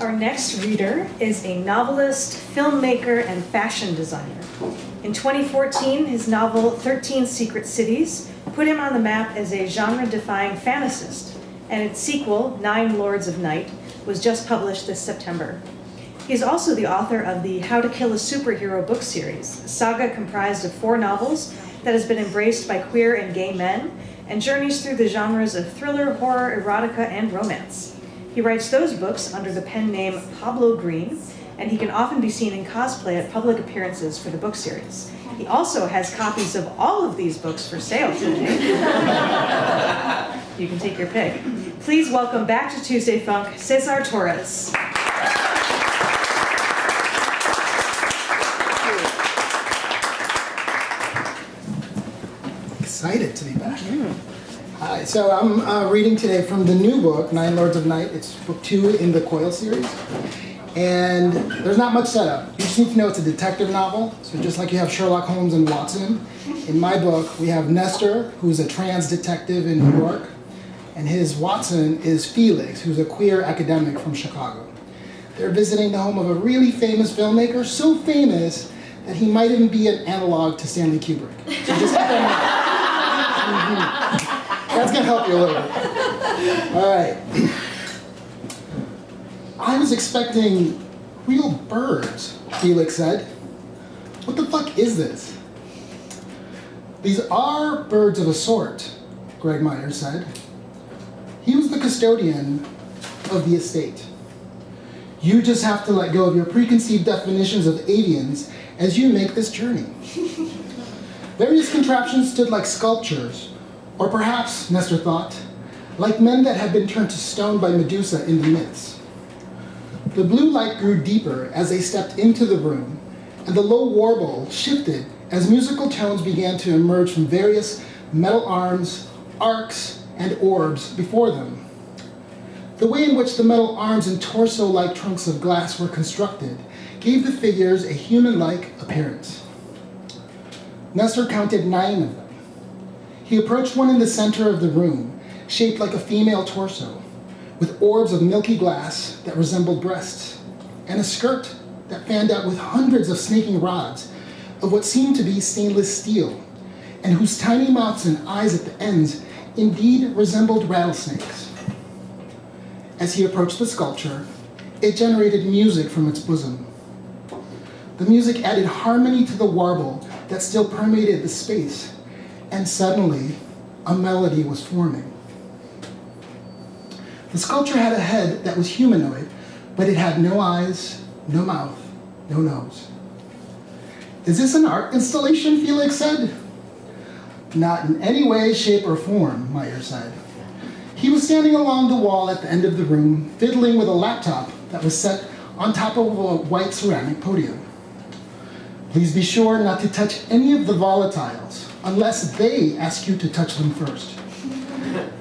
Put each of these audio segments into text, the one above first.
Our next reader is a novelist, filmmaker, and fashion designer. In 2014, his novel 13 Secret Cities put him on the map as a genre-defying fantasist, and its sequel, 9 Lords of Night, was just published this September. He is also the author of the How to Kill a Superhero book series, a saga comprised of 4 novels that has been embraced by queer and gay men and journeys through the genres of thriller, horror, erotica, and romance. He writes those books under the pen name Pablo Green, and he can often be seen in cosplay at public appearances for the book series. He also has copies of all of these books for sale today. You can take your pick. Please welcome back to Tuesday Funk, Cesar Torres. Excited to be back. Hi, so I'm reading today from the new book, 9 Lords of Night. It's book 2 in the Coil series. And there's not much setup. You just need to know it's a detective novel. So just like you have Sherlock Holmes and Watson, in my book we have Nestor, who's a trans detective in New York, and his Watson is Felix, who's a queer academic from Chicago. They're visiting the home of a really famous filmmaker, so famous that he might even be an analog to Stanley Kubrick. So just keep that in mind. That's gonna help you a little bit. All right. I was expecting real birds, Felix said. What the fuck is this? These are birds of a sort, Greg Myers said. He was the custodian of the estate. You just have to let go of your preconceived definitions of avians as you make this journey. Various contraptions stood like sculptures, or perhaps, Nestor thought, like men that had been turned to stone by Medusa in the myths. The blue light grew deeper as they stepped into the room, and the low warble shifted as musical tones began to emerge from various metal arms, arcs, and orbs before them. The way in which the metal arms and torso-like trunks of glass were constructed gave the figures a human-like appearance. Nestor counted 9 of them. He approached one in the center of the room, shaped like a female torso, with orbs of milky glass that resembled breasts, and a skirt that fanned out with hundreds of snaking rods of what seemed to be stainless steel, and whose tiny mouths and eyes at the ends indeed resembled rattlesnakes. As he approached the sculpture, it generated music from its bosom. The music added harmony to the warble that still permeated the space, and suddenly, a melody was forming. The sculpture had a head that was humanoid, but it had no eyes, no mouth, no nose. Is this an art installation, Felix said? Not in any way, shape, or form, Meyer said. He was standing along the wall at the end of the room, fiddling with a laptop that was set on top of a white ceramic podium. Please be sure not to touch any of the volatiles, unless they ask you to touch them first.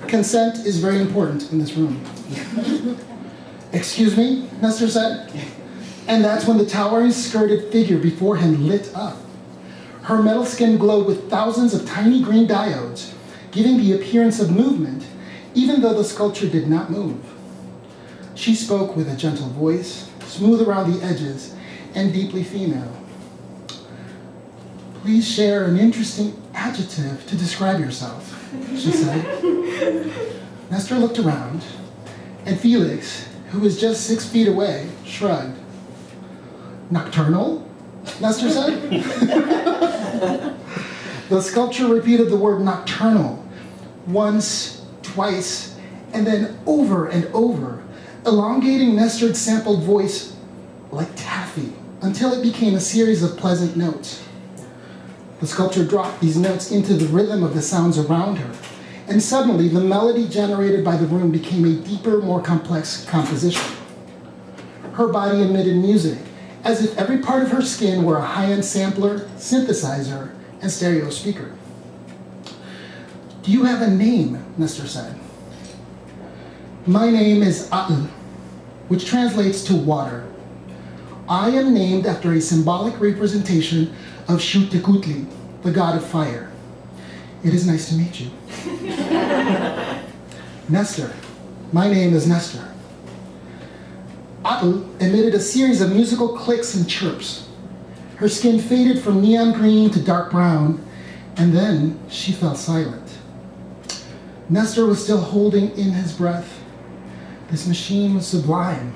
Consent is very important in this room. Excuse me, Nestor said. And that's when the towering skirted figure before him lit up. Her metal skin glowed with thousands of tiny green diodes, giving the appearance of movement, even though the sculpture did not move. She spoke with a gentle voice, smooth around the edges, and deeply female. Please share an interesting adjective to describe yourself, she said. Nestor looked around, and Felix, who was just 6 feet away, shrugged. Nocturnal? Nestor said. The sculpture repeated the word nocturnal once, twice, and then over and over, elongating Nestor's sampled voice like taffy until it became a series of pleasant notes. The sculpture dropped these notes into the rhythm of the sounds around her, and suddenly the melody generated by the room became a deeper, more complex composition. Her body emitted music, as if every part of her skin were a high-end sampler, synthesizer, and stereo speaker. Do you have a name? Nestor said. My name is Atl, which translates to water. I am named after a symbolic representation of Shutekutli, the god of fire. It is nice to meet you. Nestor. My name is Nestor. Atl emitted a series of musical clicks and chirps. Her skin faded from neon green to dark brown, and then she fell silent. Nestor was still holding in his breath. This machine was sublime,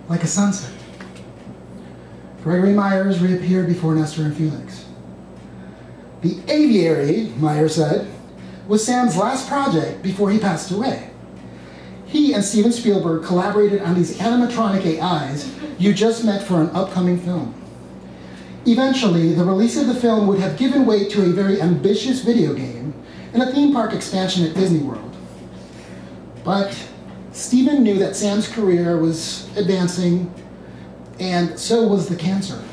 like a sunset. Gregory Myers reappeared before Nestor and Felix. The aviary, Myers said, was Sam's last project before he passed away. He and Steven Spielberg collaborated on these animatronic AIs you just met for an upcoming film. Eventually, the release of the film would have given way to a very ambitious video game and a theme park expansion at Disney World. But Steven knew that Sam's career was advancing, and so was the cancer.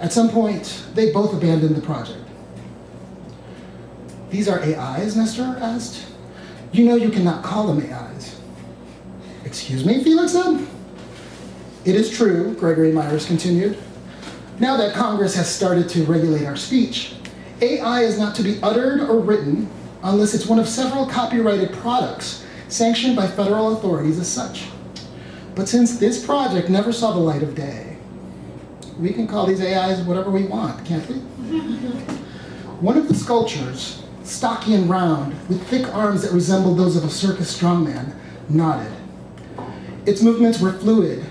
At some point, they both abandoned the project. These are AIs, Nestor asked. You know you cannot call them AIs. Excuse me, Felix said. It is true, Gregory Myers continued. Now that Congress has started to regulate our speech, AI is not to be uttered or written unless it's one of several copyrighted products sanctioned by federal authorities as such. But since this project never saw the light of day, we can call these AIs whatever we want, can't we? One of the sculptures, stocky and round, with thick arms that resembled those of a circus strongman, nodded. Its movements were fluid,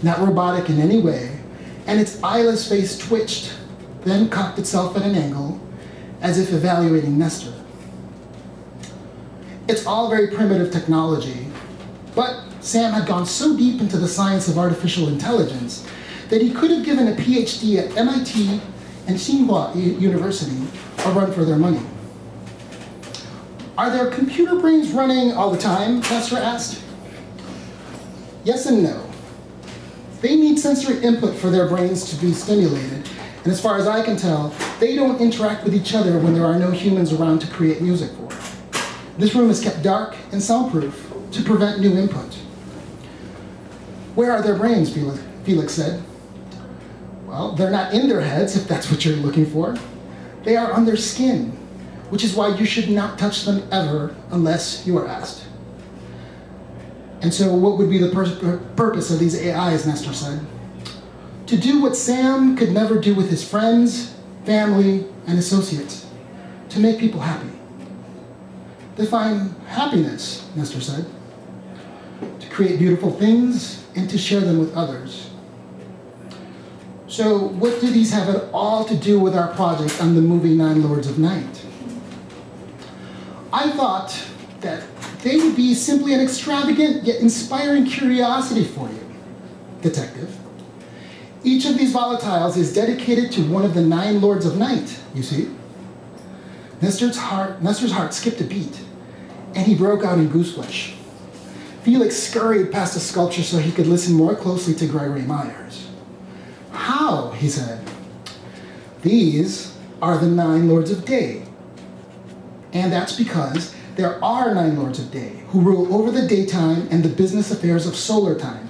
not robotic in any way, and its eyeless face twitched, then cocked itself at an angle, as if evaluating Nestor. It's all very primitive technology, but Sam had gone so deep into the science of artificial intelligence that he could have given a PhD at MIT and Tsinghua University a run for their money. Are their computer brains running all the time? Nestor asked. Yes and no. They need sensory input for their brains to be stimulated, and as far as I can tell, they don't interact with each other when there are no humans around to create music for. This room is kept dark and soundproof to prevent new input. Where are their brains, Felix said. Well, they're not in their heads, if that's what you're looking for. They are on their skin, which is why you should not touch them ever unless you are asked. And so what would be the purpose of these AIs, Nestor said? To do what Sam could never do with his friends, family, and associates, to make people happy. Define happiness, Nestor said. To create beautiful things and to share them with others. So what do these have at all to do with our project on the movie Nine Lords of Night? I thought that they would be simply an extravagant yet inspiring curiosity for you, detective. Each of these volatiles is dedicated to one of the Nine Lords of Night, you see. Nestor's heart skipped a beat, and he broke out in gooseflesh. Felix scurried past the sculpture so he could listen more closely to Gregory Myers. How? He said. These are the Nine Lords of Day. And that's because there are 9 Lords of Day who rule over the daytime and the business affairs of solar time.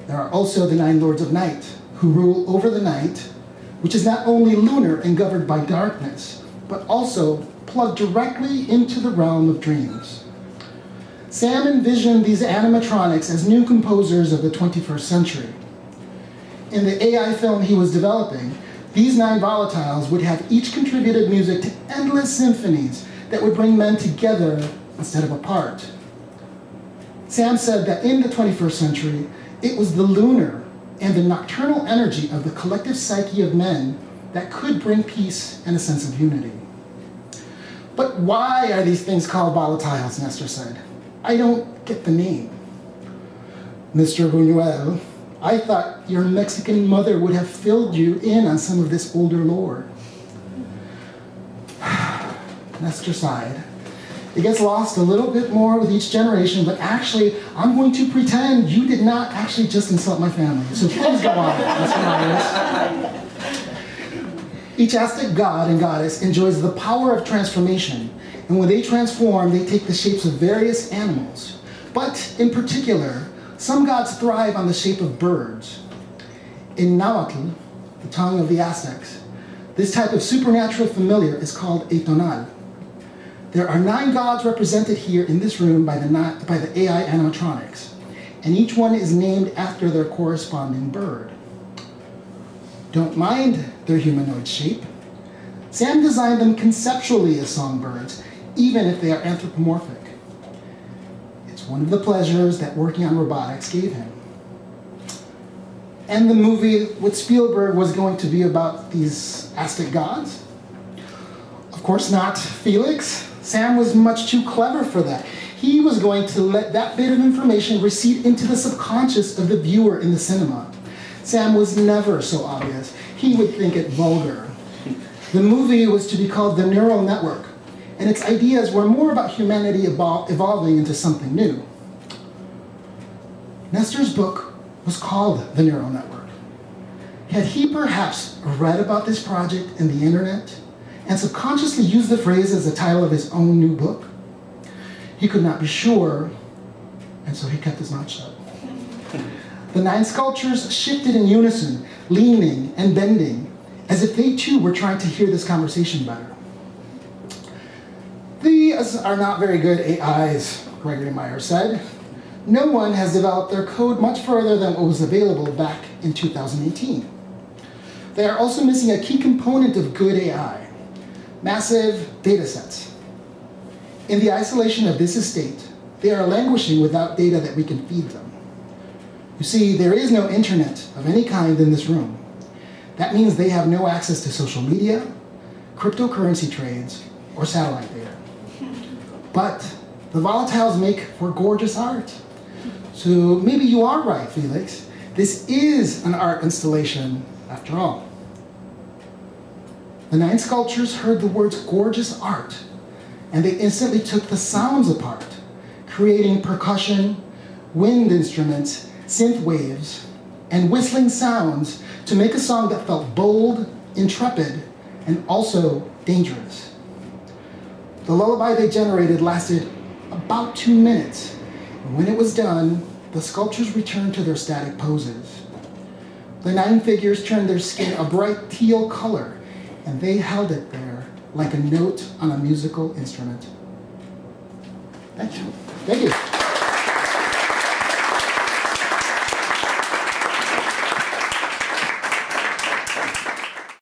There are also the 9 Lords of Night who rule over the night, which is not only lunar and governed by darkness, but also plugged directly into the realm of dreams. Sam envisioned these animatronics as new composers of the 21st century. In the AI film he was developing, these 9 volatiles would have each contributed music to endless symphonies that would bring men together instead of apart. Sam said that in the 21st century, it was the lunar and the nocturnal energy of the collective psyche of men that could bring peace and a sense of unity. But why are these things called volatiles, Nestor said. I don't get the name. Mr. Buñuel, I thought your Mexican mother would have filled you in on some of this older lore. Nestor sighed. It gets lost a little bit more with each generation, but actually, I'm going to pretend you did not actually just insult my family. So please go on, Mr. Myers. Each Aztec god and goddess enjoys the power of transformation, and when they transform, they take the shapes of various animals. But in particular, some gods thrive on the shape of birds. In Nahuatl, the tongue of the Aztecs, this type of supernatural familiar is called a tonal. There are 9 gods represented here in this room by the AI animatronics. and each one is named after their corresponding bird. Don't mind their humanoid shape. Sam designed them conceptually as songbirds, even if they are anthropomorphic. It's one of the pleasures that working on robotics gave him. And the movie with Spielberg was going to be about these Aztec gods? Of course not, Felix. Sam was much too clever for that. He was going to let that bit of information recede into the subconscious of the viewer in the cinema. Sam was never so obvious. He would think it vulgar. The movie was to be called The Neural Network, and its ideas were more about humanity evolving into something new. Nestor's book was called The Neural Network. Had he perhaps read about this project in the internet and subconsciously used the phrase as the title of his own new book? He could not be sure, and so he kept his mouth shut. The 9 sculptures shifted in unison, leaning and bending, as if they too were trying to hear this conversation better. These are not very good AIs, Gregory Meyer said. No one has developed their code much further than what was available back in 2018. They are also missing a key component of good AI, massive data sets. In the isolation of this estate, they are languishing without data that we can feed them. You see, there is no internet of any kind in this room. That means they have no access to social media, cryptocurrency trades, or satellite data. But the volatiles make for gorgeous art. So maybe you are right, Felix. This is an art installation after all. The 9 sculptures heard the words gorgeous art, and they instantly took the sounds apart, creating percussion, wind instruments, synth waves, and whistling sounds to make a song that felt bold, intrepid, and also dangerous. The lullaby they generated lasted about 2 minutes, and when it was done, the sculptures returned to their static poses. The 9 figures turned their skin a bright teal color, and they held it there like a note on a musical instrument. Thank you. Thank you.